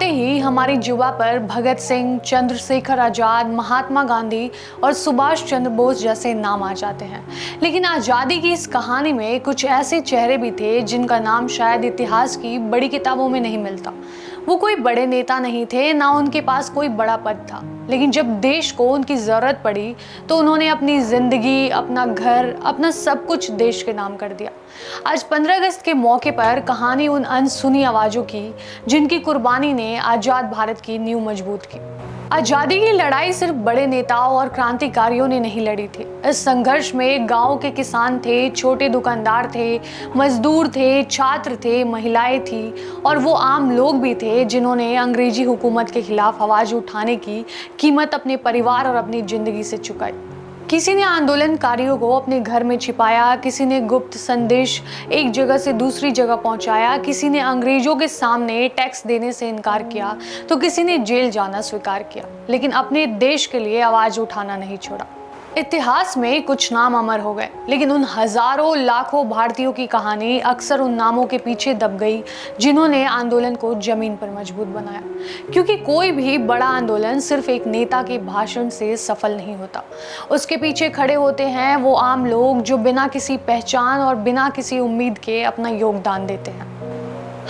आते ही हमारी जुबा पर भगत सिंह, चंद्रशेखर आजाद, महात्मा गांधी और सुभाष चंद्र बोस जैसे नाम आ जाते हैं। लेकिन आज़ादी की इस कहानी में कुछ ऐसे चेहरे भी थे जिनका नाम शायद इतिहास की बड़ी किताबों में नहीं मिलता। वो कोई बड़े नेता नहीं थे, ना उनके पास कोई बड़ा पद था, लेकिन जब देश को उनकी जरूरत पड़ी तो उन्होंने अपनी जिंदगी, अपना घर, अपना सब कुछ देश के नाम कर दिया। आज 15 अगस्त के मौके पर कहानी उन अनसुनी आवाजों की जिनकी कुर्बानी ने आजाद भारत की नींव मजबूत की। आजादी की लड़ाई सिर्फ बड़े नेताओं और क्रांतिकारियों ने नहीं लड़ी थी। इस संघर्ष में गांव के किसान थे, छोटे दुकानदार थे, मजदूर थे, छात्र थे, महिलाएं थी और वो आम लोग भी थे जिन्होंने अंग्रेजी हुकूमत के खिलाफ आवाज उठाने की कीमत अपने परिवार और अपनी जिंदगी से चुकाई। किसी ने आंदोलनकारियों को अपने घर में छिपाया, किसी ने गुप्त संदेश एक जगह से दूसरी जगह पहुंचाया, किसी ने अंग्रेजों के सामने टैक्स देने से इनकार किया, तो किसी ने जेल जाना स्वीकार किया, लेकिन अपने देश के लिए आवाज उठाना नहीं छोड़ा। इतिहास में कुछ नाम अमर हो गए, लेकिन उन हजारों लाखों भारतीयों की कहानी अक्सर उन नामों के पीछे दब गई जिन्होंने आंदोलन को जमीन पर मजबूत बनाया। क्योंकि कोई भी बड़ा आंदोलन सिर्फ एक नेता के भाषण से सफल नहीं होता। उसके पीछे खड़े होते हैं वो आम लोग जो बिना किसी पहचान और बिना किसी उम्मीद के अपना योगदान देते हैं।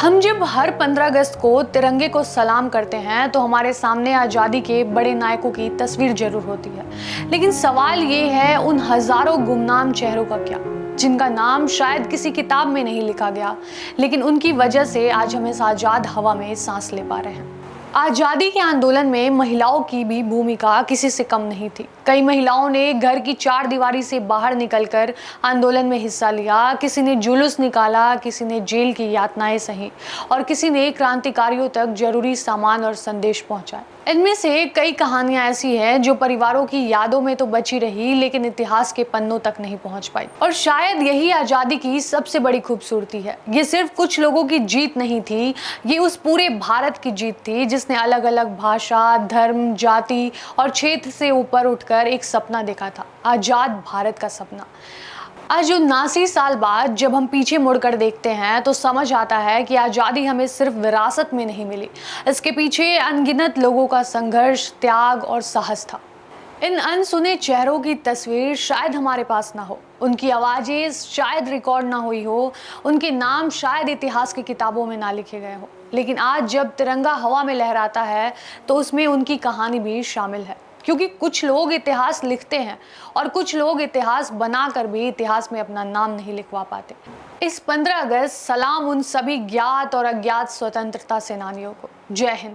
हम जब हर 15 अगस्त को तिरंगे को सलाम करते हैं तो हमारे सामने आज़ादी के बड़े नायकों की तस्वीर जरूर होती है, लेकिन सवाल ये है उन हजारों गुमनाम चेहरों का क्या, जिनका नाम शायद किसी किताब में नहीं लिखा गया, लेकिन उनकी वजह से आज हम इस आज़ाद हवा में सांस ले पा रहे हैं। आज़ादी के आंदोलन में महिलाओं की भी भूमिका किसी से कम नहीं थी। कई महिलाओं ने घर की चार दीवारी से बाहर निकलकर आंदोलन में हिस्सा लिया। किसी ने जुलूस निकाला, किसी ने जेल की यातनाएं सही और किसी ने क्रांतिकारियों तक जरूरी सामान और संदेश पहुंचाए। इनमें से कई कहानियां ऐसी हैं जो परिवारों की यादों में तो बची रही, लेकिन इतिहास के पन्नों तक नहीं पहुंच पाई। और शायद यही आज़ादी की सबसे बड़ी खूबसूरती है। ये सिर्फ कुछ लोगों की जीत नहीं थी, ये उस पूरे भारत की जीत थी जिसने अलग अलग भाषा, धर्म, जाति और क्षेत्र से ऊपर उठकर एक सपना देखा था, आजाद भारत का सपना। आज 79 साल बाद जब हम पीछे मुड़कर देखते हैं तो समझ आता है कि आज़ादी हमें सिर्फ विरासत में नहीं मिली, इसके पीछे अनगिनत लोगों का संघर्ष, त्याग और साहस था। इन अनसुने चेहरों की तस्वीर शायद हमारे पास ना हो, उनकी आवाज़ें शायद रिकॉर्ड ना हुई हो, उनके नाम शायद इतिहास की किताबों में ना लिखे गए हो, लेकिन आज जब तिरंगा हवा में लहराता है तो उसमें उनकी कहानी भी शामिल है। क्योंकि कुछ लोग इतिहास लिखते हैं और कुछ लोग इतिहास बनाकर भी इतिहास में अपना नाम नहीं लिखवा पाते। इस 15 अगस्त सलाम उन सभी ज्ञात और अज्ञात स्वतंत्रता सेनानियों को। जय हिंद।